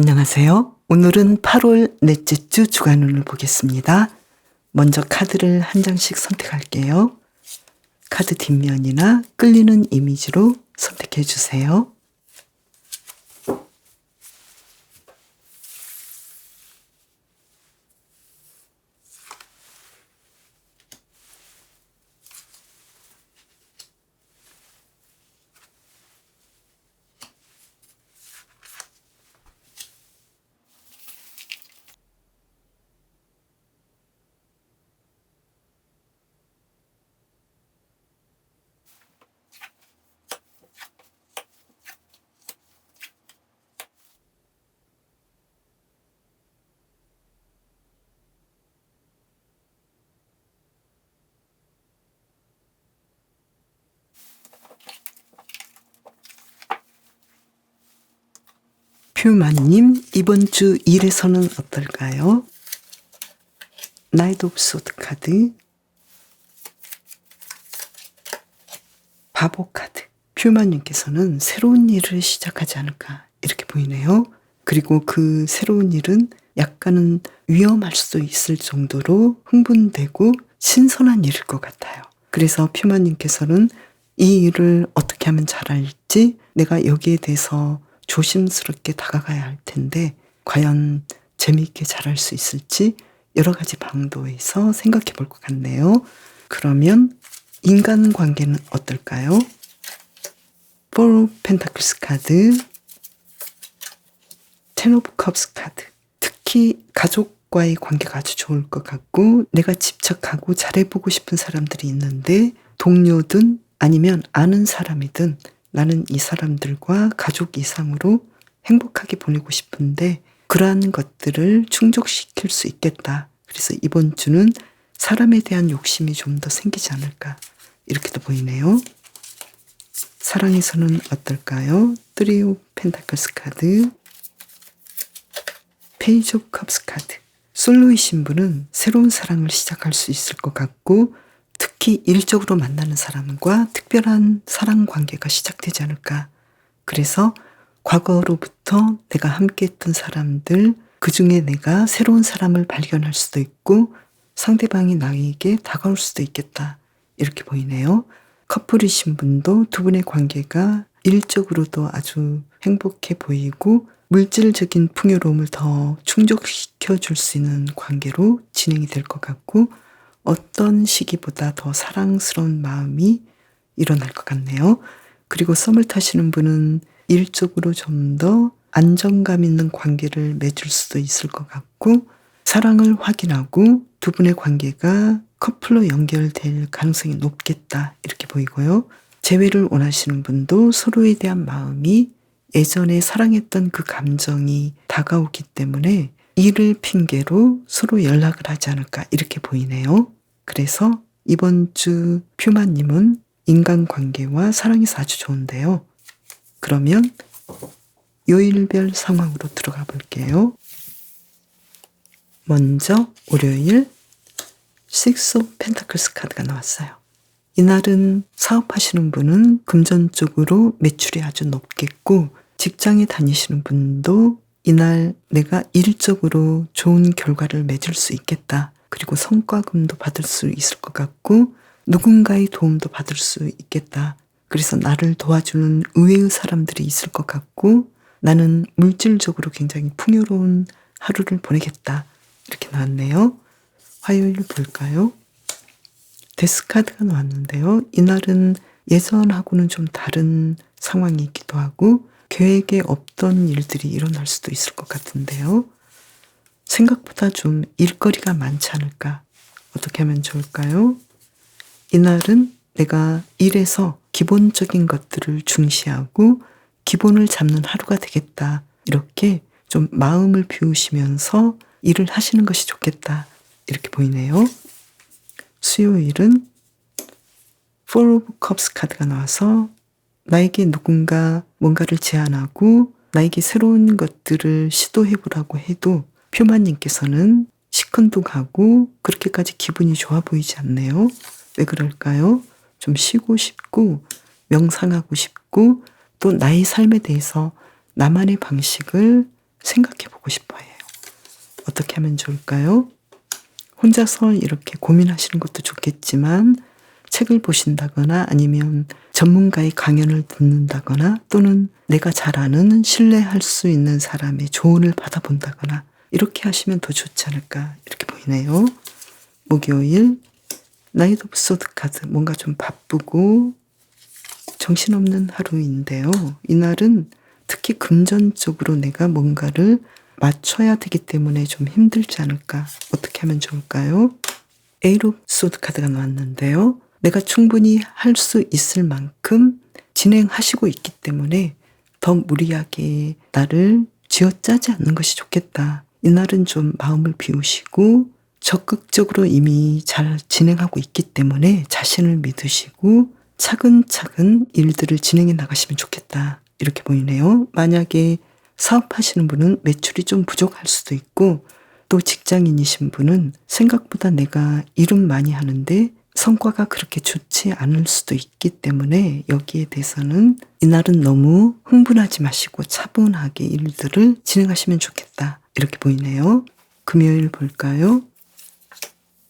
안녕하세요. 오늘은 8월 넷째 주 주간운을 보겠습니다. 먼저 카드를 한 장씩 선택할게요. 카드 뒷면이나 끌리는 이미지로 선택해 주세요. 퓨마님, 이번 주 일에서는 어떨까요? 나이트 오브 소드 카드, 바보 카드. 퓨마님께서는 새로운 일을 시작하지 않을까 이렇게 보이네요. 그리고 그 새로운 일은 약간은 위험할 수도 있을 정도로 흥분되고 신선한 일일 것 같아요. 그래서 퓨마님께서는 이 일을 어떻게 하면 잘할지, 내가 여기에 대해서 조심스럽게 다가가야 할 텐데 과연 재미있게 잘할 수 있을지 여러 가지 방도에서 생각해 볼 것 같네요. 그러면 인간관계는 어떨까요? 4 of Pentacles 카드, 10 of Cups 카드. 특히 가족과의 관계가 아주 좋을 것 같고, 내가 집착하고 잘해보고 싶은 사람들이 있는데 동료든 아니면 아는 사람이든 나는 이 사람들과 가족 이상으로 행복하게 보내고 싶은데 그러한 것들을 충족시킬 수 있겠다. 그래서 이번 주는 사람에 대한 욕심이 좀 더 생기지 않을까 이렇게도 보이네요. 사랑에서는 어떨까요? 3 of Pentacles 카드, 페이지 오브 컵스 카드. 솔로이신 분은 새로운 사랑을 시작할 수 있을 것 같고, 특히 일적으로 만나는 사람과 특별한 사랑 관계가 시작되지 않을까. 그래서 과거로부터 내가 함께했던 사람들, 그 중에 내가 새로운 사람을 발견할 수도 있고 상대방이 나에게 다가올 수도 있겠다 이렇게 보이네요. 커플이신 분도 두 분의 관계가 일적으로도 아주 행복해 보이고 물질적인 풍요로움을 더 충족시켜 줄 수 있는 관계로 진행이 될 것 같고, 어떤 시기보다 더 사랑스러운 마음이 일어날 것 같네요. 그리고 썸을 타시는 분은 일적으로 좀 더 안정감 있는 관계를 맺을 수도 있을 것 같고, 사랑을 확인하고 두 분의 관계가 커플로 연결될 가능성이 높겠다 이렇게 보이고요. 재회를 원하시는 분도 서로에 대한 마음이 예전에 사랑했던 그 감정이 다가오기 때문에 이를 핑계로 서로 연락을 하지 않을까 이렇게 보이네요. 그래서 이번 주 퓨마님은 인간관계와 사랑에서 아주 좋은데요. 그러면 요일별 상황으로 들어가 볼게요. 먼저 월요일 6 of Pentacles 카드가 나왔어요. 이날은 사업하시는 분은 금전 쪽으로 매출이 아주 높겠고, 직장에 다니시는 분도 이날 내가 일적으로 좋은 결과를 맺을 수 있겠다. 그리고 성과금도 받을 수 있을 것 같고 누군가의 도움도 받을 수 있겠다. 그래서 나를 도와주는 의외의 사람들이 있을 것 같고 나는 물질적으로 굉장히 풍요로운 하루를 보내겠다. 이렇게 나왔네요. 화요일 볼까요? 데스카드가 나왔는데요. 이날은 예전하고는 좀 다른 상황이 있기도 하고 계획에 없던 일들이 일어날 수도 있을 것 같은데요. 생각보다 좀 일거리가 많지 않을까? 어떻게 하면 좋을까요? 이날은 내가 일에서 기본적인 것들을 중시하고 기본을 잡는 하루가 되겠다. 이렇게 좀 마음을 비우시면서 일을 하시는 것이 좋겠다. 이렇게 보이네요. 수요일은 4 of Cups 카드가 나와서 나에게 누군가 뭔가를 제안하고 나에게 새로운 것들을 시도해보라고 해도 퓨마님께서는 시큰둥하고 그렇게까지 기분이 좋아 보이지 않네요. 왜 그럴까요? 좀 쉬고 싶고 명상하고 싶고 또 나의 삶에 대해서 나만의 방식을 생각해 보고 싶어 해요. 어떻게 하면 좋을까요? 혼자서 이렇게 고민하시는 것도 좋겠지만 책을 보신다거나 아니면 전문가의 강연을 듣는다거나 또는 내가 잘 아는 신뢰할 수 있는 사람의 조언을 받아본다거나 이렇게 하시면 더 좋지 않을까 이렇게 보이네요. 목요일 나이트 오브 소드 카드, 뭔가 좀 바쁘고 정신없는 하루인데요. 이날은 특히 금전적으로 내가 뭔가를 맞춰야 되기 때문에 좀 힘들지 않을까. 어떻게 하면 좋을까요? 에이트 오브 소드 카드가 나왔는데요. 내가 충분히 할 수 있을 만큼 진행하시고 있기 때문에 더 무리하게 나를 쥐어짜지 않는 것이 좋겠다. 이날은 좀 마음을 비우시고 적극적으로 이미 잘 진행하고 있기 때문에 자신을 믿으시고 차근차근 일들을 진행해 나가시면 좋겠다. 이렇게 보이네요. 만약에 사업하시는 분은 매출이 좀 부족할 수도 있고 또 직장인이신 분은 생각보다 내가 일은 많이 하는데 성과가 그렇게 좋지 않을 수도 있기 때문에 여기에 대해서는 이날은 너무 흥분하지 마시고 차분하게 일들을 진행하시면 좋겠다. 이렇게 보이네요. 금요일 볼까요?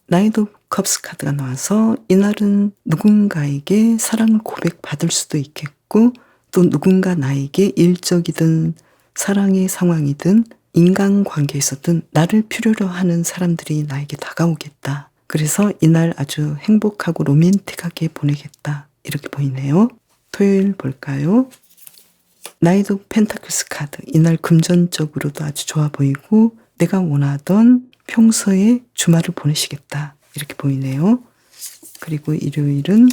나이트 오브 컵스 카드가 나와서 이날은 누군가에게 사랑을 고백받을 수도 있겠고 또 누군가 나에게 일적이든 사랑의 상황이든 인간관계에서든 나를 필요로 하는 사람들이 나에게 다가오겠다. 그래서 이날 아주 행복하고 로맨틱하게 보내겠다. 이렇게 보이네요. 토요일 볼까요? 나이트 오브 펜타클스 카드. 이날 금전적으로도 아주 좋아 보이고 내가 원하던 평소에 주말을 보내시겠다. 이렇게 보이네요. 그리고 일요일은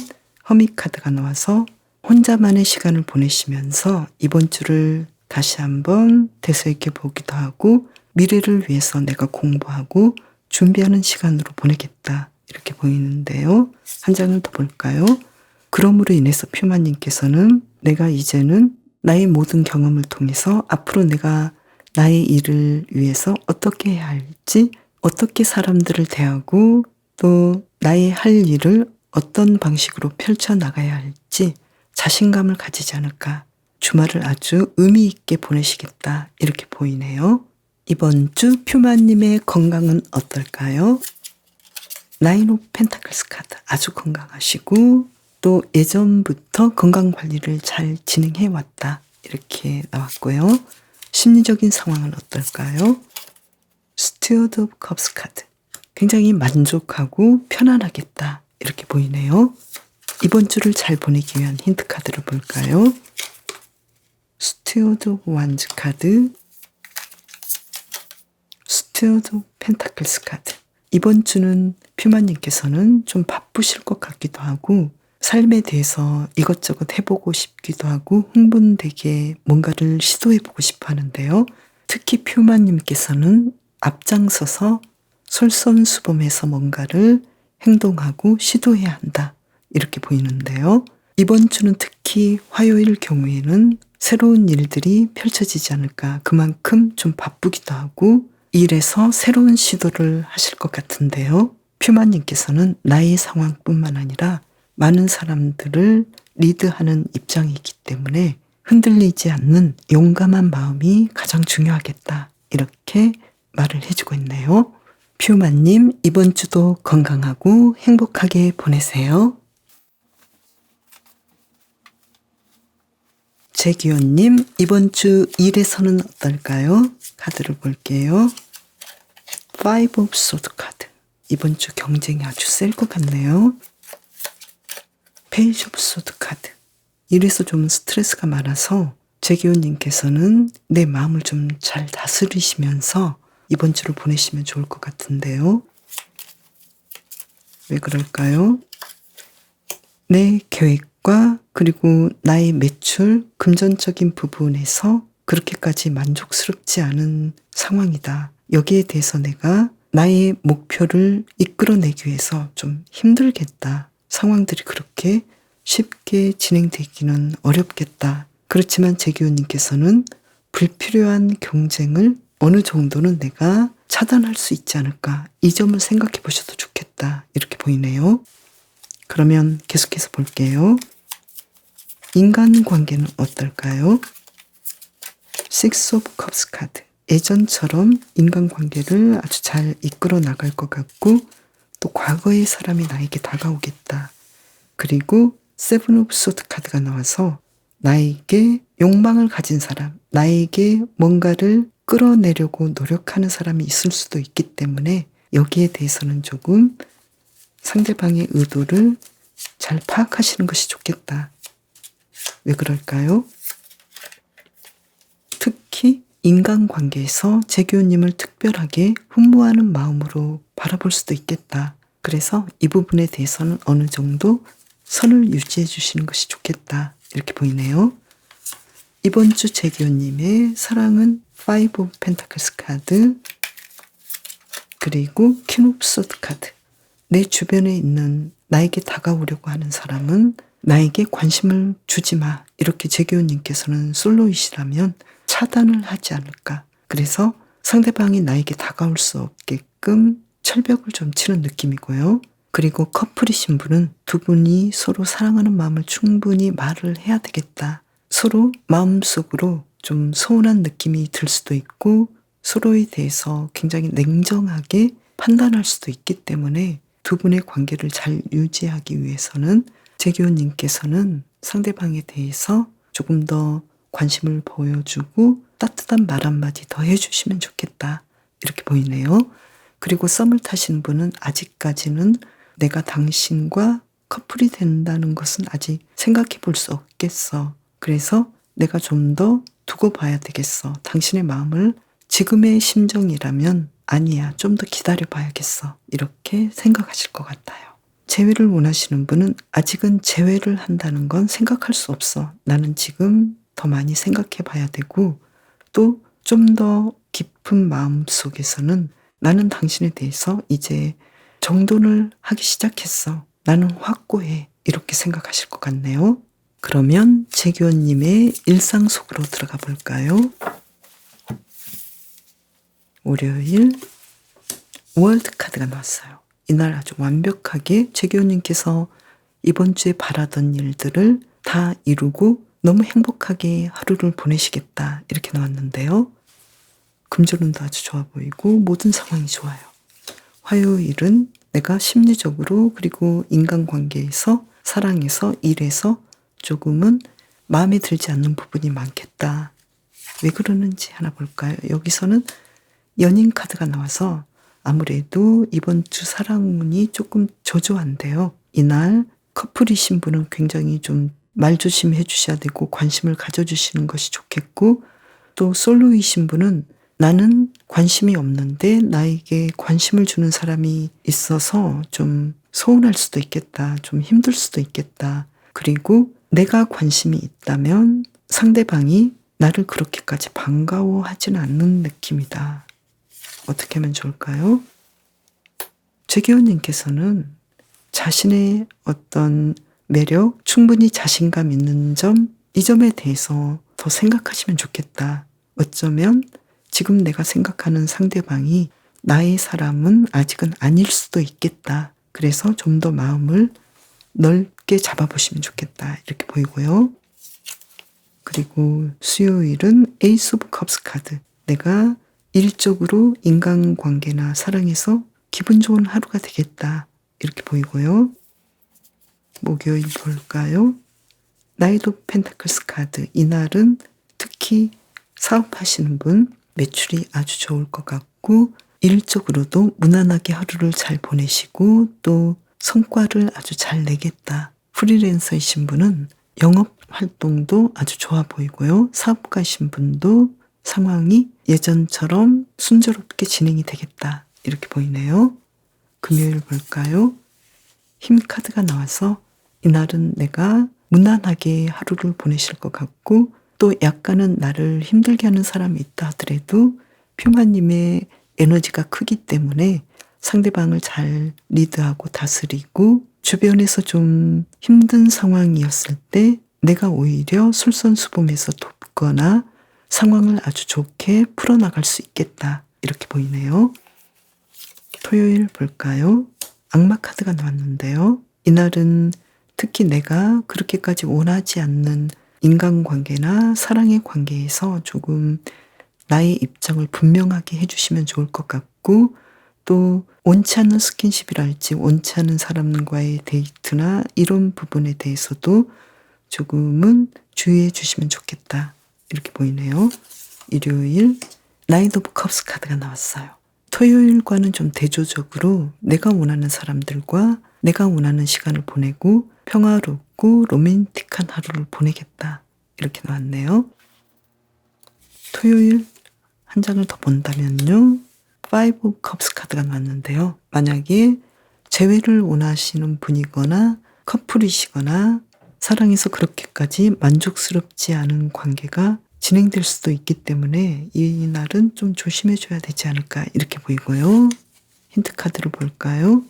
허밋 카드가 나와서 혼자만의 시간을 보내시면서 이번 주를 다시 한번 되새겨 보기도 하고 미래를 위해서 내가 공부하고 준비하는 시간으로 보내겠다. 이렇게 보이는데요. 한 장을 더 볼까요? 그럼으로 인해서 퓨마님께서는 내가 이제는 나의 모든 경험을 통해서 앞으로 내가 나의 일을 위해서 어떻게 해야 할지, 어떻게 사람들을 대하고 또 나의 할 일을 어떤 방식으로 펼쳐나가야 할지 자신감을 가지지 않을까. 주말을 아주 의미 있게 보내시겠다. 이렇게 보이네요. 이번 주 퓨마님의 건강은 어떨까요? 나인 오브 펜타클스 카드 아주 건강하시고 또 예전부터 건강관리를 잘 진행해 왔다. 이렇게 나왔고요. 심리적인 상황은 어떨까요? 스튜어드 오브 컵스 카드 굉장히 만족하고 편안하겠다. 이렇게 보이네요. 이번 주를 잘 보내기 위한 힌트 카드를 볼까요? 스튜어드 오브 완즈 카드, 스튜어드 오브 펜타클스 카드. 이번 주는 퓨마님께서는 좀 바쁘실 것 같기도 하고 삶에 대해서 이것저것 해보고 싶기도 하고 흥분되게 뭔가를 시도해보고 싶어 하는데요. 특히 퓨마님께서는 앞장서서 솔선수범해서 뭔가를 행동하고 시도해야 한다. 이렇게 보이는데요. 이번 주는 특히 화요일 경우에는 새로운 일들이 펼쳐지지 않을까. 그만큼 좀 바쁘기도 하고 일에서 새로운 시도를 하실 것 같은데요. 퓨마님께서는 나의 상황뿐만 아니라 많은 사람들을 리드하는 입장이기 때문에 흔들리지 않는 용감한 마음이 가장 중요하겠다. 이렇게 말을 해주고 있네요. 퓨마님, 이번 주도 건강하고 행복하게 보내세요. 재기원님, 이번 주 일에서는 어떨까요? 카드를 볼게요. 파이브 오브 소드 카드. 이번 주 경쟁이 아주 셀 것 같네요. 페이지 오브 소드 카드. 일에서 좀 스트레스가 많아서 재기원님께서는 내 마음을 좀 잘 다스리시면서 이번 주를 보내시면 좋을 것 같은데요. 왜 그럴까요? 내 계획과 그리고 나의 매출, 금전적인 부분에서 그렇게까지 만족스럽지 않은 상황이다. 여기에 대해서 내가 나의 목표를 이끌어내기 위해서 좀 힘들겠다. 상황들이 그렇게 쉽게 진행되기는 어렵겠다. 그렇지만 재기호님께서는 불필요한 경쟁을 어느 정도는 내가 차단할 수 있지 않을까. 이 점을 생각해 보셔도 좋겠다. 이렇게 보이네요. 그러면 계속해서 볼게요. 인간관계는 어떨까요? 식스 오브 컵스 카드. 예전처럼 인간관계를 아주 잘 이끌어 나갈 것 같고 또 과거의 사람이 나에게 다가오겠다. 그리고 세븐 오브 소드 카드가 나와서 나에게 욕망을 가진 사람, 나에게 뭔가를 끌어내려고 노력하는 사람이 있을 수도 있기 때문에 여기에 대해서는 조금 상대방의 의도를 잘 파악하시는 것이 좋겠다. 왜 그럴까요? 특히 인간관계에서 재규님을 특별하게 흠모하는 마음으로 바라볼 수도 있겠다. 그래서 이 부분에 대해서는 어느 정도 선을 유지해 주시는 것이 좋겠다. 이렇게 보이네요. 이번 주 재규님의 사랑은 5 오브 펜타클스 카드 그리고 퀸 오브 소드 카드. 내 주변에 있는 나에게 다가오려고 하는 사람은 나에게 관심을 주지 마. 이렇게 재규님께서는 솔로이시라면 차단을 하지 않을까. 그래서 상대방이 나에게 다가올 수 없게끔 철벽을 좀 치는 느낌이고요. 그리고 커플이신 분은 두 분이 서로 사랑하는 마음을 충분히 말을 해야 되겠다. 서로 마음속으로 좀 서운한 느낌이 들 수도 있고 서로에 대해서 굉장히 냉정하게 판단할 수도 있기 때문에 두 분의 관계를 잘 유지하기 위해서는 재규님께서는 상대방에 대해서 조금 더 관심을 보여주고 따뜻한 말 한마디 더 해주시면 좋겠다. 이렇게 보이네요. 그리고 썸을 타시는 분은 아직까지는 내가 당신과 커플이 된다는 것은 아직 생각해 볼 수 없겠어. 그래서 내가 좀 더 두고 봐야 되겠어. 당신의 마음을 지금의 심정이라면 아니야. 좀 더 기다려 봐야겠어. 이렇게 생각하실 것 같아요. 재회를 원하시는 분은 아직은 재회를 한다는 건 생각할 수 없어. 나는 지금 더 많이 생각해 봐야 되고 또 좀 더 깊은 마음 속에서는 나는 당신에 대해서 이제 정돈을 하기 시작했어. 나는 확고해. 이렇게 생각하실 것 같네요. 그러면 재규님의 일상 속으로 들어가 볼까요? 월요일 월드 카드가 나왔어요. 이날 아주 완벽하게 재규님께서 이번 주에 바라던 일들을 다 이루고 너무 행복하게 하루를 보내시겠다. 이렇게 나왔는데요. 금전운도 아주 좋아 보이고 모든 상황이 좋아요. 화요일은 내가 심리적으로 그리고 인간관계에서 사랑에서 일에서 조금은 마음에 들지 않는 부분이 많겠다. 왜 그러는지 하나 볼까요? 여기서는 연인 카드가 나와서 아무래도 이번 주 사랑운이 조금 저조한데요. 이날 커플이신 분은 굉장히 좀 말조심해 주셔야 되고 관심을 가져주시는 것이 좋겠고 또 솔로이신 분은 나는 관심이 없는데 나에게 관심을 주는 사람이 있어서 좀 서운할 수도 있겠다. 좀 힘들 수도 있겠다. 그리고 내가 관심이 있다면 상대방이 나를 그렇게까지 반가워하지는 않는 느낌이다. 어떻게 하면 좋을까요? 재기호님께서는 자신의 어떤 매력, 충분히 자신감 있는 점, 이 점에 대해서 더 생각하시면 좋겠다. 어쩌면 지금 내가 생각하는 상대방이 나의 사람은 아직은 아닐 수도 있겠다. 그래서 좀 더 마음을 넓게 잡아보시면 좋겠다. 이렇게 보이고요. 그리고 수요일은 에이스 오브 컵스 카드. 내가 일적으로 인간관계나 사랑에서 기분 좋은 하루가 되겠다. 이렇게 보이고요. 목요일 볼까요? 나이트 오브 펜타클스 카드. 이날은 특히 사업하시는 분 매출이 아주 좋을 것 같고 일적으로도 무난하게 하루를 잘 보내시고 또 성과를 아주 잘 내겠다. 프리랜서이신 분은 영업 활동도 아주 좋아 보이고요. 사업가이신 분도 상황이 예전처럼 순조롭게 진행이 되겠다. 이렇게 보이네요. 금요일 볼까요? 힘 카드가 나와서 이날은 내가 무난하게 하루를 보내실 것 같고 또 약간은 나를 힘들게 하는 사람이 있다 하더라도 퓨마님의 에너지가 크기 때문에 상대방을 잘 리드하고 다스리고 주변에서 좀 힘든 상황이었을 때 내가 오히려 솔선수범해서 돕거나 상황을 아주 좋게 풀어나갈 수 있겠다. 이렇게 보이네요. 토요일 볼까요? 악마 카드가 나왔는데요. 이날은 특히 내가 그렇게까지 원하지 않는 인간관계나 사랑의 관계에서 조금 나의 입장을 분명하게 해주시면 좋을 것 같고, 또 원치 않는 스킨십이랄지 원치 않은 사람과의 데이트나 이런 부분에 대해서도 조금은 주의해 주시면 좋겠다. 이렇게 보이네요. 일요일 나이트 오브 컵스 카드가 나왔어요. 토요일과는 좀 대조적으로 내가 원하는 사람들과 내가 원하는 시간을 보내고 평화롭고 로맨틱한 하루를 보내겠다. 이렇게 나왔네요. 토요일 한 장을 더 본다면요. 파이브 오브 컵스 카드가 나왔는데요. 만약에 재회를 원하시는 분이거나 커플이시거나 사랑해서 그렇게까지 만족스럽지 않은 관계가 진행될 수도 있기 때문에 이 날은 좀 조심해줘야 되지 않을까 이렇게 보이고요. 힌트 카드를 볼까요?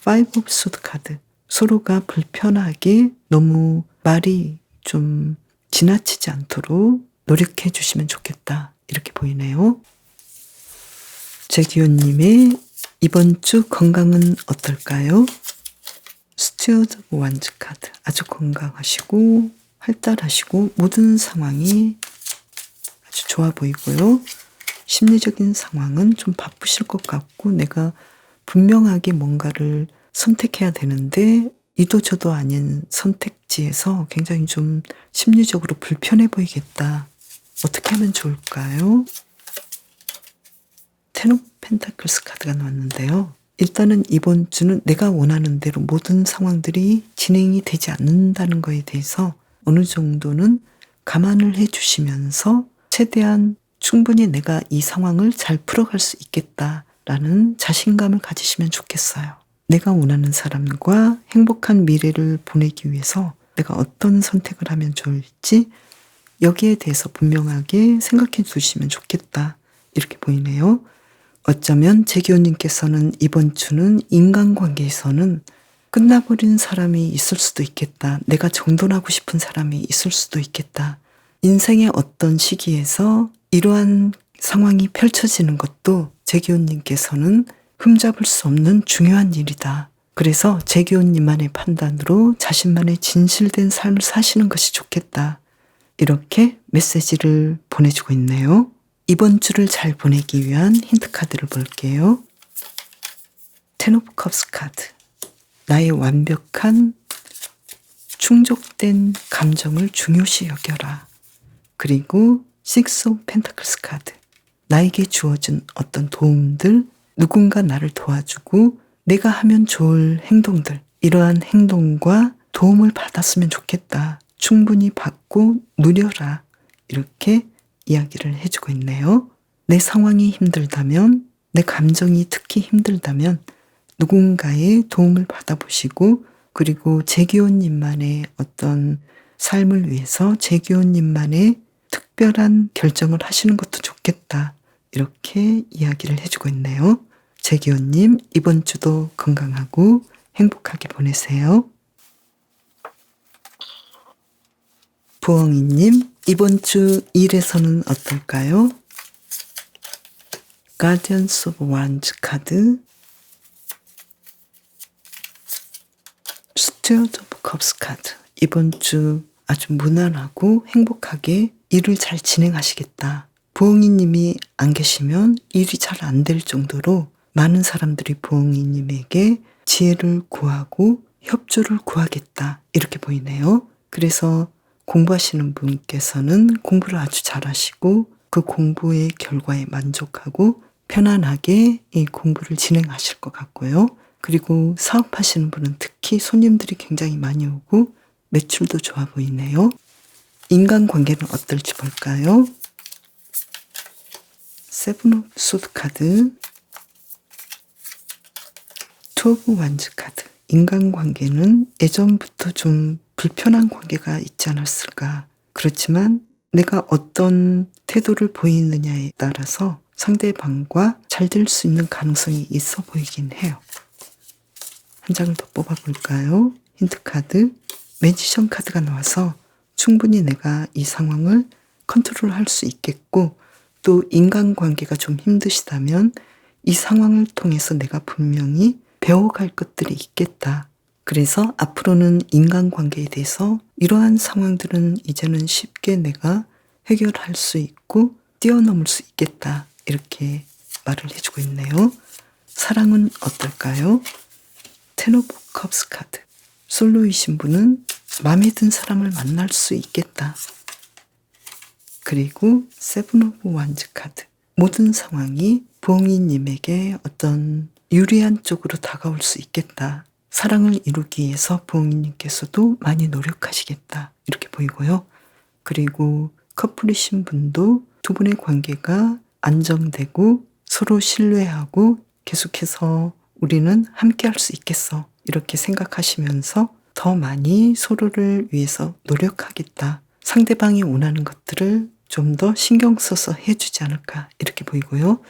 파이브 오브 소드 카드. 서로가 불편하게 너무 말이 좀 지나치지 않도록 노력해 주시면 좋겠다 이렇게 보이네요. 제기호님의 이번 주 건강은 어떨까요? 스튜어드 완즈 카드. 아주 건강하시고 활달하시고 모든 상황이 아주 좋아 보이고요. 심리적인 상황은 좀 바쁘실 것 같고 내가 분명하게 뭔가를 선택해야 되는데 이도저도 아닌 선택지에서 굉장히 좀 심리적으로 불편해 보이겠다. 어떻게 하면 좋을까요? 텐 오브 펜타클스 카드가 나왔는데요. 일단은 이번 주는 내가 원하는 대로 모든 상황들이 진행이 되지 않는다는 거에 대해서 어느 정도는 감안을 해주시면서 최대한 충분히 내가 이 상황을 잘 풀어갈 수 있겠다라는 자신감을 가지시면 좋겠어요. 내가 원하는 사람과 행복한 미래를 보내기 위해서 내가 어떤 선택을 하면 좋을지 여기에 대해서 분명하게 생각해 두시면 좋겠다. 이렇게 보이네요. 어쩌면 제기호님께서는 이번 주는 인간관계에서는 끝나버린 사람이 있을 수도 있겠다. 내가 정돈하고 싶은 사람이 있을 수도 있겠다. 인생의 어떤 시기에서 이러한 상황이 펼쳐지는 것도 제기호님께서는 흠잡을 수 없는 중요한 일이다. 그래서 제기호님만의 판단으로 자신만의 진실된 삶을 사시는 것이 좋겠다. 이렇게 메시지를 보내주고 있네요. 이번 주를 잘 보내기 위한 힌트 카드를 볼게요. 텐 오브 컵스 카드. 나의 완벽한 충족된 감정을 중요시 여겨라. 그리고 식스 오브 펜타클스 카드. 나에게 주어진 어떤 도움들, 누군가 나를 도와주고 내가 하면 좋을 행동들, 이러한 행동과 도움을 받았으면 좋겠다. 충분히 받고 누려라. 이렇게 이야기를 해주고 있네요. 내 상황이 힘들다면, 내 감정이 특히 힘들다면 누군가의 도움을 받아보시고 그리고 제기호님만의 어떤 삶을 위해서 제기호님만의 특별한 결정을 하시는 것도 좋겠다. 이렇게 이야기를 해주고 있네요. 제기호님 이번 주도 건강하고 행복하게 보내세요. 부엉이님 이번 주 일에서는 어떨까요? 가디언스 오브 완즈 카드, 스튜어드 오브 컵스 카드. 이번 주 아주 무난하고 행복하게 일을 잘 진행하시겠다. 부엉이님이 안 계시면 일이 잘 안 될 정도로 많은 사람들이 부엉이님에게 지혜를 구하고 협조를 구하겠다. 이렇게 보이네요. 그래서 공부하시는 분께서는 공부를 아주 잘하시고 그 공부의 결과에 만족하고 편안하게 이 공부를 진행하실 것 같고요. 그리고 사업하시는 분은 특히 손님들이 굉장히 많이 오고 매출도 좋아 보이네요. 인간관계는 어떨지 볼까요? 세븐 오브 소드 카드, 투 오브 완즈 카드. 인간관계는 예전부터 좀 불편한 관계가 있지 않았을까. 그렇지만 내가 어떤 태도를 보이느냐에 따라서 상대방과 잘 될 수 있는 가능성이 있어 보이긴 해요. 한 장을 더 뽑아볼까요? 힌트 카드, 매지션 카드가 나와서 충분히 내가 이 상황을 컨트롤할 수 있겠고 또 인간관계가 좀 힘드시다면 이 상황을 통해서 내가 분명히 배워갈 것들이 있겠다. 그래서 앞으로는 인간관계에 대해서 이러한 상황들은 이제는 쉽게 내가 해결할 수 있고 뛰어넘을 수 있겠다. 이렇게 말을 해주고 있네요. 사랑은 어떨까요? 텐 오브 컵스 카드. 솔로이신 분은 마음에 든 사람을 만날 수 있겠다. 그리고 세븐 오브 완즈 카드. 모든 상황이 부엉이님에게 어떤 유리한 쪽으로 다가올 수 있겠다. 사랑을 이루기 위해서 부엉이님께서도 많이 노력하시겠다. 이렇게 보이고요. 그리고 커플이신 분도 두 분의 관계가 안정되고 서로 신뢰하고 계속해서 우리는 함께 할 수 있겠어. 이렇게 생각하시면서 더 많이 서로를 위해서 노력하겠다. 상대방이 원하는 것들을 좀 더 신경 써서 해주지 않을까. 이렇게 보이고요.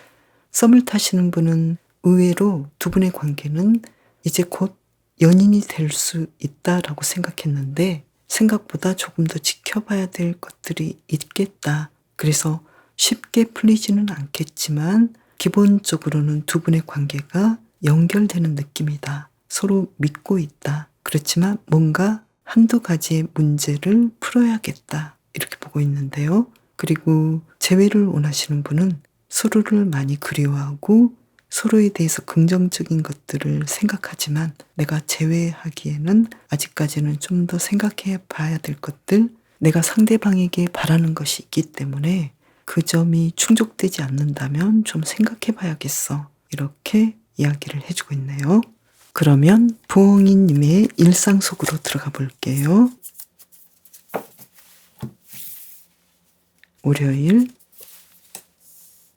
썸을 타시는 분은 의외로 두 분의 관계는 이제 곧 연인이 될 수 있다라고 생각했는데 생각보다 조금 더 지켜봐야 될 것들이 있겠다. 그래서 쉽게 풀리지는 않겠지만 기본적으로는 두 분의 관계가 연결되는 느낌이다. 서로 믿고 있다. 그렇지만 뭔가 한두 가지의 문제를 풀어야겠다. 이렇게 보고 있는데요. 그리고 재회를 원하시는 분은 서로를 많이 그리워하고 서로에 대해서 긍정적인 것들을 생각하지만 내가 재회하기에는 아직까지는 좀 더 생각해 봐야 될 것들, 내가 상대방에게 바라는 것이 있기 때문에 그 점이 충족되지 않는다면 좀 생각해 봐야겠어. 이렇게 이야기를 해주고 있네요. 그러면 부엉이님의 일상 속으로 들어가 볼게요. 월요일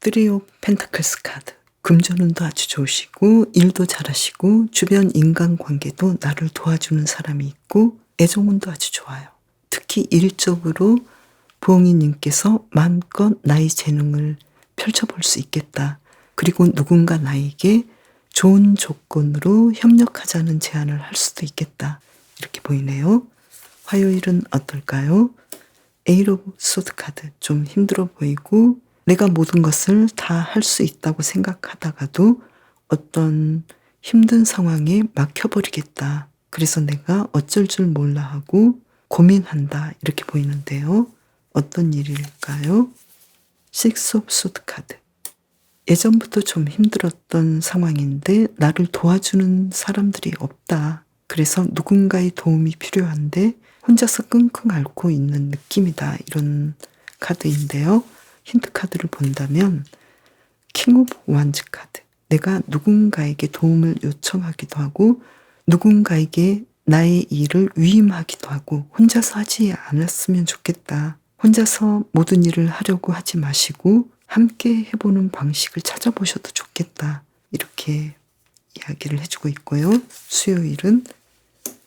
쓰리 오브 펜타클스 카드. 금전운도 아주 좋으시고 일도 잘하시고 주변 인간관계도 나를 도와주는 사람이 있고 애정운도 아주 좋아요. 특히 일적으로 부엉이님께서 마음껏 나의 재능을 펼쳐볼 수 있겠다. 그리고 누군가 나에게 좋은 조건으로 협력하자는 제안을 할 수도 있겠다. 이렇게 보이네요. 화요일은 어떨까요? 에이트 오브 소드 카드. 좀 힘들어 보이고 내가 모든 것을 다 할 수 있다고 생각하다가도 어떤 힘든 상황에 막혀버리겠다. 그래서 내가 어쩔 줄 몰라 하고 고민한다. 이렇게 보이는데요. 어떤 일일까요? 식스 오브 소드 카드. 예전부터 좀 힘들었던 상황인데 나를 도와주는 사람들이 없다. 그래서 누군가의 도움이 필요한데 혼자서 끙끙 앓고 있는 느낌이다. 이런 카드인데요. 힌트 카드를 본다면 킹 오브 완즈 카드. 내가 누군가에게 도움을 요청하기도 하고 누군가에게 나의 일을 위임하기도 하고 혼자서 하지 않았으면 좋겠다. 혼자서 모든 일을 하려고 하지 마시고 함께 해보는 방식을 찾아보셔도 좋겠다. 이렇게 이야기를 해주고 있고요. 수요일은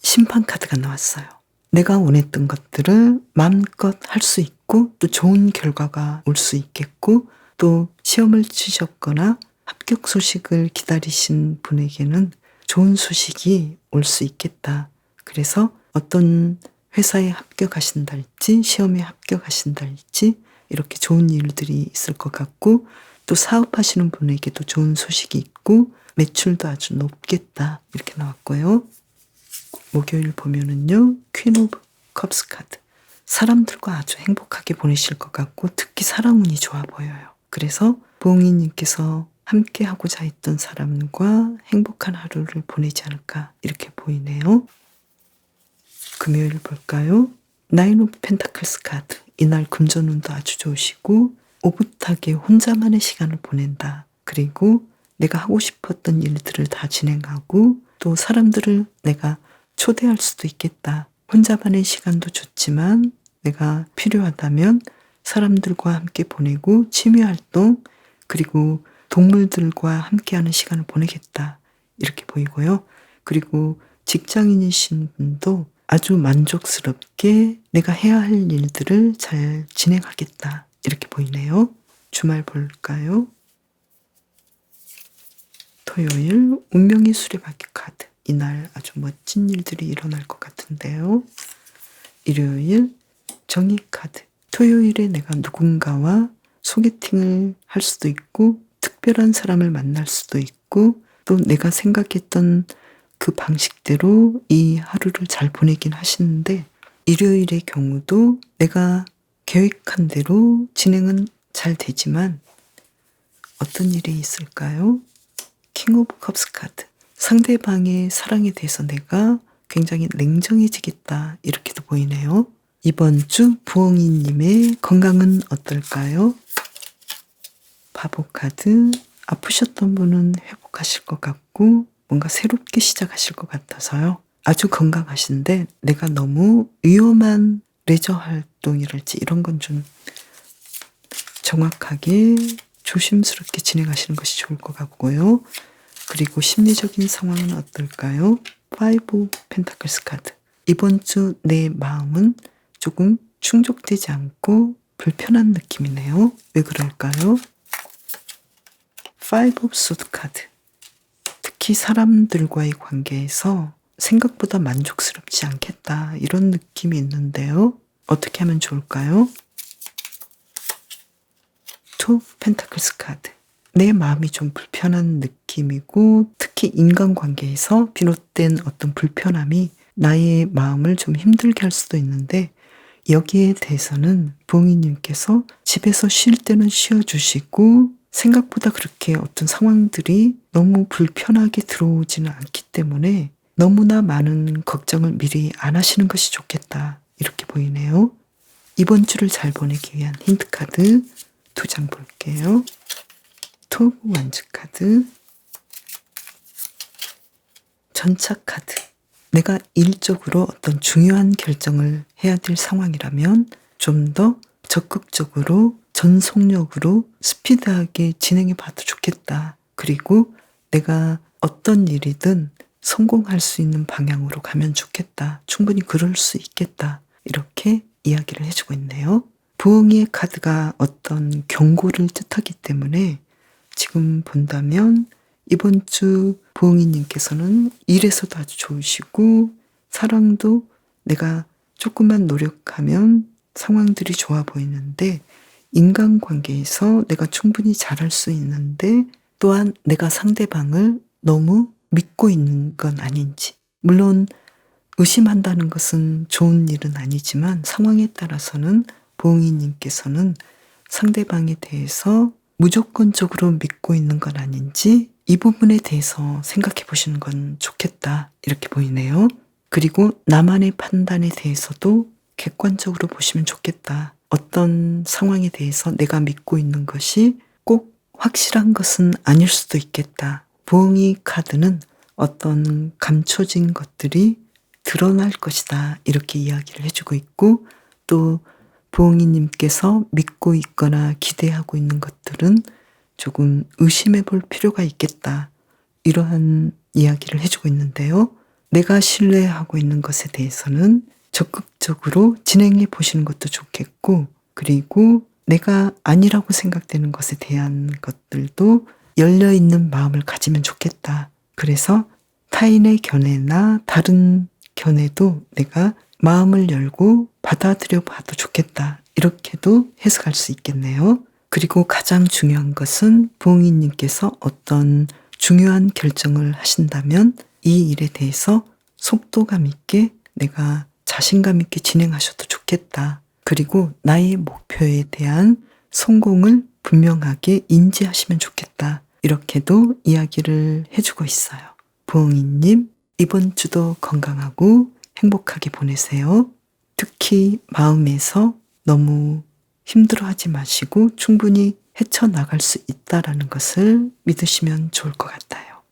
심판 카드가 나왔어요. 내가 원했던 것들을 마음껏 할 수 있고 또 좋은 결과가 올 수 있겠고 또 시험을 치셨거나 합격 소식을 기다리신 분에게는 좋은 소식이 올 수 있겠다. 그래서 어떤 회사에 합격하신달지 시험에 합격하신달지 이렇게 좋은 일들이 있을 것 같고 또 사업하시는 분에게도 좋은 소식이 있고 매출도 아주 높겠다. 이렇게 나왔고요. 목요일 보면은요. 퀸 오브 컵스 카드. 사람들과 아주 행복하게 보내실 것 같고 특히 사랑운이 좋아 보여요. 그래서 부엉이님께서 함께 하고자 했던 사람과 행복한 하루를 보내지 않을까 이렇게 보이네요. 금요일 볼까요? 나인 오브 펜타클스 카드. 이날 금전운도 아주 좋으시고 오붓하게 혼자만의 시간을 보낸다. 그리고 내가 하고 싶었던 일들을 다 진행하고 또 사람들을 내가 초대할 수도 있겠다. 혼자만의 시간도 좋지만 내가 필요하다면 사람들과 함께 보내고 취미활동 그리고 동물들과 함께하는 시간을 보내겠다. 이렇게 보이고요. 그리고 직장인이신 분도 아주 만족스럽게 내가 해야 할 일들을 잘 진행하겠다. 이렇게 보이네요. 주말 볼까요? 토요일 운명의 수레바퀴 카드. 이날 아주 멋진 일들이 일어날 것 같은데요. 일요일 정의 카드. 토요일에 내가 누군가와 소개팅을 할 수도 있고 특별한 사람을 만날 수도 있고 또 내가 생각했던 그 방식대로 이 하루를 잘 보내긴 하시는데 일요일의 경우도 내가 계획한 대로 진행은 잘 되지만 어떤 일이 있을까요? 킹 오브 컵스 카드. 상대방의 사랑에 대해서 내가 굉장히 냉정해지겠다 이렇게도 보이네요. 이번 주 부엉이님의 건강은 어떨까요? 바보 카드. 아프셨던 분은 회복하실 것 같고 뭔가 새롭게 시작하실 것 같아서요. 아주 건강하신데 내가 너무 위험한 레저 활동이랄지 이런 건 좀 정확하게 조심스럽게 진행하시는 것이 좋을 것 같고요. 그리고 심리적인 상황은 어떨까요? 5 펜타클스 카드. 이번 주 내 마음은 조금 충족되지 않고 불편한 느낌이네요. 왜 그럴까요? 5 소드 카드. 특히 사람들과의 관계에서 생각보다 만족스럽지 않겠다 이런 느낌이 있는데요. 어떻게 하면 좋을까요? 2 펜타클스 카드. 내 마음이 좀 불편한 느낌이고 특히 인간관계에서 비롯된 어떤 불편함이 나의 마음을 좀 힘들게 할 수도 있는데 여기에 대해서는 부엉이님께서 집에서 쉴 때는 쉬어주시고 생각보다 그렇게 어떤 상황들이 너무 불편하게 들어오지는 않기 때문에 너무나 많은 걱정을 미리 안 하시는 것이 좋겠다 이렇게 보이네요. 이번 주를 잘 보내기 위한 힌트 카드 2장 볼게요. 투 오브 완즈 카드, 전차 카드. 내가 일적으로 어떤 중요한 결정을 해야 될 상황이라면 좀 더 적극적으로 전속력으로 스피드하게 진행해 봐도 좋겠다. 그리고 내가 어떤 일이든 성공할 수 있는 방향으로 가면 좋겠다. 충분히 그럴 수 있겠다. 이렇게 이야기를 해주고 있네요. 부엉이의 카드가 어떤 경고를 뜻하기 때문에 지금 본다면 이번 주 부엉이님께서는 일에서도 아주 좋으시고 사랑도 내가 조금만 노력하면 상황들이 좋아 보이는데 인간관계에서 내가 충분히 잘할 수 있는데 또한 내가 상대방을 너무 믿고 있는 건 아닌지. 물론 의심한다는 것은 좋은 일은 아니지만 상황에 따라서는 부엉이님께서는 상대방에 대해서 무조건적으로 믿고 있는 건 아닌지 이 부분에 대해서 생각해 보시는 건 좋겠다 이렇게 보이네요. 그리고 나만의 판단에 대해서도 객관적으로 보시면 좋겠다. 어떤 상황에 대해서 내가 믿고 있는 것이 꼭 확실한 것은 아닐 수도 있겠다. 부엉이 카드는 어떤 감춰진 것들이 드러날 것이다 이렇게 이야기를 해주고 있고 또 부엉이님께서 믿고 있거나 기대하고 있는 것들은 조금 의심해 볼 필요가 있겠다. 이러한 이야기를 해주고 있는데요. 내가 신뢰하고 있는 것에 대해서는 적극적으로 진행해 보시는 것도 좋겠고 그리고 내가 아니라고 생각되는 것에 대한 것들도 열려있는 마음을 가지면 좋겠다. 그래서 타인의 견해나 다른 견해도 내가 마음을 열고 받아들여 봐도 좋겠다. 이렇게도 해석할 수 있겠네요. 그리고 가장 중요한 것은 부엉이님께서 어떤 중요한 결정을 하신다면 이 일에 대해서 속도감 있게 내가 자신감 있게 진행하셔도 좋겠다. 그리고 나의 목표에 대한 성공을 분명하게 인지하시면 좋겠다. 이렇게도 이야기를 해주고 있어요. 부엉이님, 이번 주도 건강하고 행복하게 보내세요. 특히 마음에서 너무 힘들어하지 마시고 충분히 헤쳐나갈 수 있다라는 것을 믿으시면 좋을 것 같아요.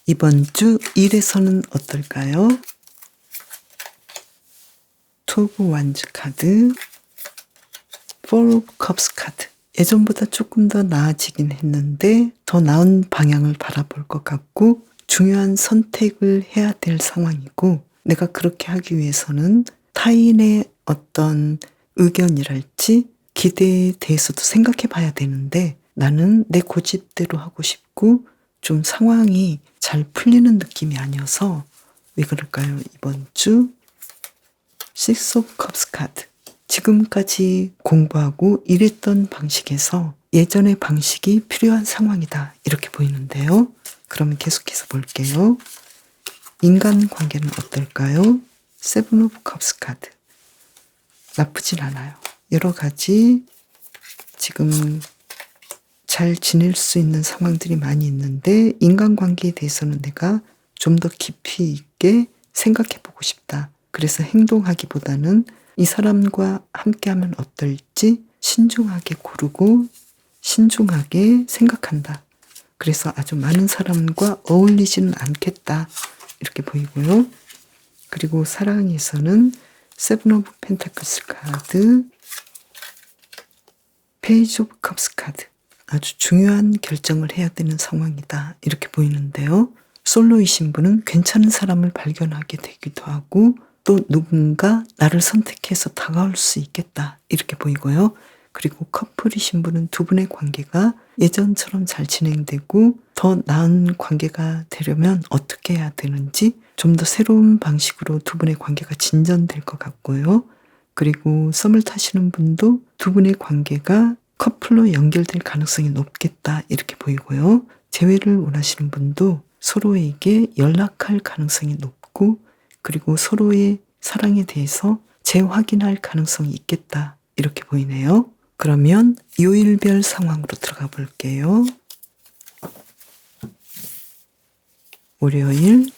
이번 주 일에서는 어떨까요? 투 오브 완즈 카드, 4 오브 컵스 카드. 예전보다 조금 더 나아지긴 했는데 더 나은 방향을 바라볼 것 같고 중요한 선택을 해야 될 상황이고 내가 그렇게 하기 위해서는 타인의 어떤 의견이랄지 기대에 대해서도 생각해 봐야 되는데 나는 내 고집대로 하고 싶고 좀 상황이 잘 풀리는 느낌이 아니어서 왜 그럴까요? 이번 주 6 오브 컵스 카드. 지금까지 공부하고 일했던 방식에서 예전의 방식이 필요한 상황이다. 이렇게 보이는데요. 그러면 계속해서 볼게요. 인간관계는 어떨까요? 7 오브 컵스 카드. 나쁘진 않아요. 여러 가지 지금 잘 지낼 수 있는 상황들이 많이 있는데 인간관계에 대해서는 내가 좀 더 깊이 있게 생각해 보고 싶다. 그래서 행동하기보다는 이 사람과 함께하면 어떨지 신중하게 고르고 신중하게 생각한다. 그래서 아주 많은 사람과 어울리지는 않겠다. 이렇게 보이고요. 그리고 사랑에서는 세븐 오브 펜타클스 카드, 페이지 오브 컵스 카드. 아주 중요한 결정을 해야 되는 상황이다. 이렇게 보이는데요. 솔로이신 분은 괜찮은 사람을 발견하게 되기도 하고 또 누군가 나를 선택해서 다가올 수 있겠다. 이렇게 보이고요. 그리고 커플이신 분은 두 분의 관계가 예전처럼 잘 진행되고 더 나은 관계가 되려면 어떻게 해야 되는지 좀 더 새로운 방식으로 두 분의 관계가 진전될 것 같고요. 그리고 썸을 타시는 분도 두 분의 관계가 커플로 연결될 가능성이 높겠다. 이렇게 보이고요. 재회를 원하시는 분도 서로에게 연락할 가능성이 높고 그리고 서로의 사랑에 대해서 재확인할 가능성이 있겠다. 이렇게 보이네요. 그러면 요일별 상황으로 들어가 볼게요. 월요일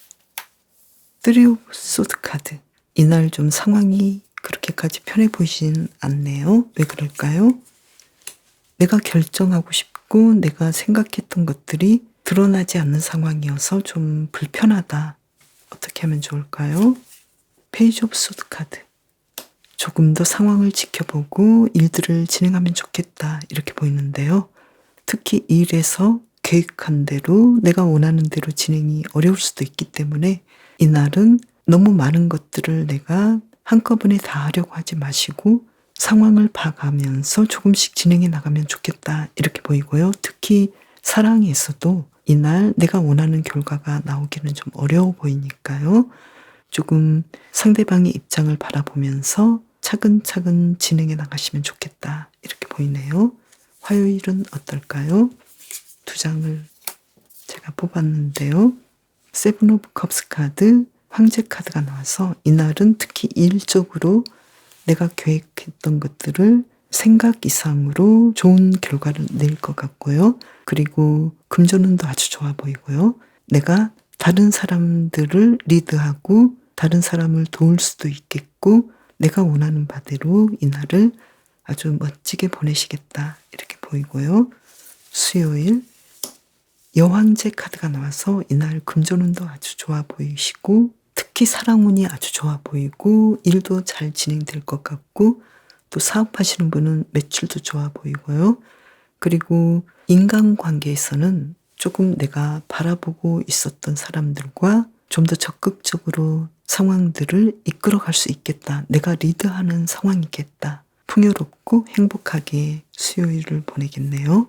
쓰리 오브 소드 카드. 이날 좀 상황이 그렇게까지 편해 보이진 않네요. 왜 그럴까요? 내가 결정하고 싶고 내가 생각했던 것들이 드러나지 않는 상황이어서 좀 불편하다. 어떻게 하면 좋을까요? 페이지 오브 소드 카드. 조금 더 상황을 지켜보고 일들을 진행하면 좋겠다. 이렇게 보이는데요. 특히 일에서 계획한 대로 내가 원하는 대로 진행이 어려울 수도 있기 때문에 이날은 너무 많은 것들을 내가 한꺼번에 다 하려고 하지 마시고 상황을 봐가면서 조금씩 진행해 나가면 좋겠다. 이렇게 보이고요. 특히 사랑에서도 이날 내가 원하는 결과가 나오기는 좀 어려워 보이니까요. 조금 상대방의 입장을 바라보면서 차근차근 진행해 나가시면 좋겠다. 이렇게 보이네요. 화요일은 어떨까요? 두 장을 제가 뽑았는데요. 세븐 오브 컵스 카드, 황제 카드가 나와서 이날은 특히 일적으로 내가 계획했던 것들을 생각 이상으로 좋은 결과를 낼 것 같고요. 그리고 금전운도 아주 좋아 보이고요. 내가 다른 사람들을 리드하고 다른 사람을 도울 수도 있겠고 내가 원하는 바대로 이날을 아주 멋지게 보내시겠다. 이렇게 보이고요. 수요일 여왕제 카드가 나와서 이날 금전운도 아주 좋아 보이시고 특히 사랑운이 아주 좋아 보이고 일도 잘 진행될 것 같고 또 사업하시는 분은 매출도 좋아 보이고요. 그리고 인간관계에서는 조금 내가 바라보고 있었던 사람들과 좀 더 적극적으로 상황들을 이끌어갈 수 있겠다. 내가 리드하는 상황이겠다. 풍요롭고 행복하게 수요일을 보내겠네요.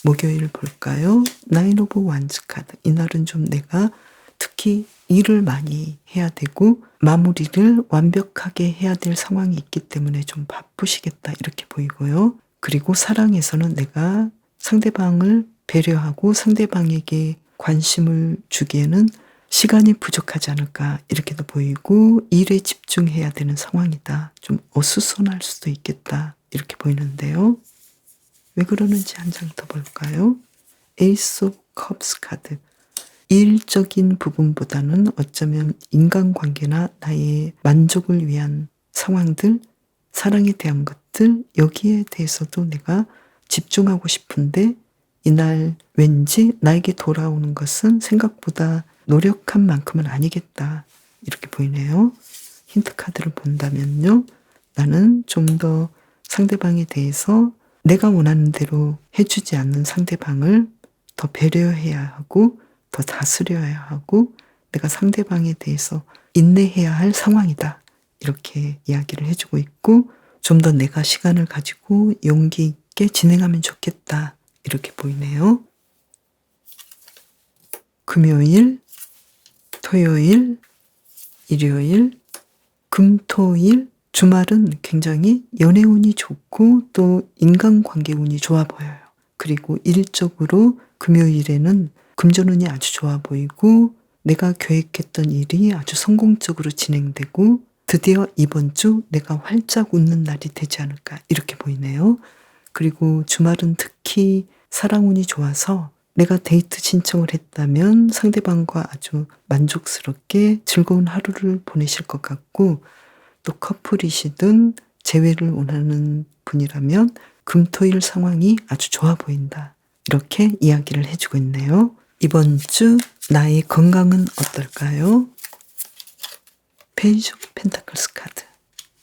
목요일 볼까요? 나인 오브 완즈 카드. 이날은 좀 내가 특히 일을 많이 해야 되고 마무리를 완벽하게 해야 될 상황이 있기 때문에 좀 바쁘시겠다. 이렇게 보이고요. 그리고 사랑에서는 내가 상대방을 배려하고 상대방에게 관심을 주기에는 시간이 부족하지 않을까 이렇게도 보이고 일에 집중해야 되는 상황이다. 좀 어수선할 수도 있겠다. 이렇게 보이는데요. 왜 그러는지 한 장 더 볼까요? 에이스 오브 컵스 카드. 일적인 부분보다는 어쩌면 인간관계나 나의 만족을 위한 상황들, 사랑에 대한 것들, 여기에 대해서도 내가 집중하고 싶은데 이날 왠지 나에게 돌아오는 것은 생각보다 노력한 만큼은 아니겠다. 이렇게 보이네요. 힌트 카드를 본다면요. 나는 좀 더 상대방에 대해서 내가 원하는 대로 해주지 않는 상대방을 더 배려해야 하고 더 다스려야 하고 내가 상대방에 대해서 인내해야 할 상황이다. 이렇게 이야기를 해주고 있고 좀 더 내가 시간을 가지고 용기 있게 진행하면 좋겠다. 이렇게 보이네요. 금요일, 토요일, 일요일, 금토일, 주말은 굉장히 연애운이 좋고 또 인간관계 운이 좋아 보여요. 그리고 일적으로 금요일에는 금전운이 아주 좋아 보이고 내가 계획했던 일이 아주 성공적으로 진행되고 드디어 이번 주 내가 활짝 웃는 날이 되지 않을까 이렇게 보이네요. 그리고 주말은 특히 사랑운이 좋아서 내가 데이트 신청을 했다면 상대방과 아주 만족스럽게 즐거운 하루를 보내실 것 같고, 또 커플이시든 재회를 원하는 분이라면 금토일 상황이 아주 좋아 보인다. 이렇게 이야기를 해주고 있네요. 이번 주 나의 건강은 어떨까요? 페이지 오브 펜타클스 카드.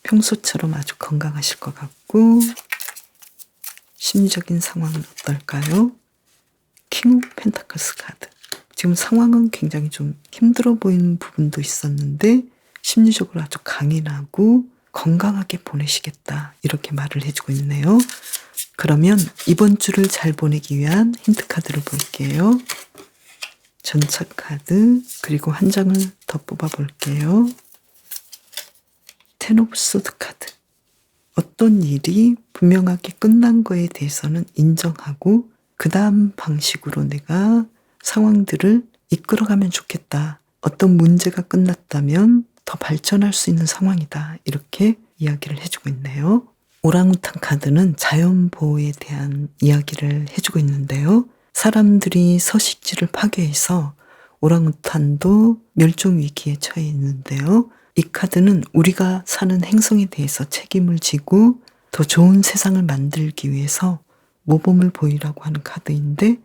평소처럼 아주 건강하실 것 같고, 심리적인 상황은 어떨까요? 킹 오브 펜타클스 카드. 지금 상황은 굉장히 좀 힘들어 보이는 부분도 있었는데 심리적으로 아주 강인하고 건강하게 보내시겠다 이렇게 말을 해주고 있네요. 그러면 이번 주를 잘 보내기 위한 힌트 카드를 볼게요. 전차 카드, 그리고 한 장을 더 뽑아 볼게요. 텐 오브 소드 카드. 어떤 일이 분명하게 끝난 거에 대해서는 인정하고 그 다음 방식으로 내가 상황들을 이끌어가면 좋겠다. 어떤 문제가 끝났다면 더 발전할 수 있는 상황이다. 이렇게 이야기를 해주고 있네요. 오랑우탄 카드는 자연보호에 대한 이야기를 해주고 있는데요. 사람들이 서식지를 파괴해서 오랑우탄도 멸종위기에 처해 있는데요. 이 카드는 우리가 사는 행성에 대해서 책임을 지고 더 좋은 세상을 만들기 위해서 모범을 보이라고 하는 카드인데,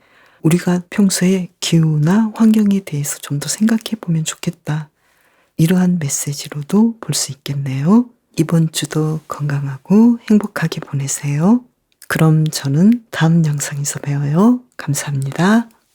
우리가 평소에 기후나 환경에 대해서 좀 더 생각해 보면 좋겠다. 이러한 메시지로도 볼 수 있겠네요. 이번 주도 건강하고 행복하게 보내세요. 그럼 저는 다음 영상에서 봬요. 감사합니다.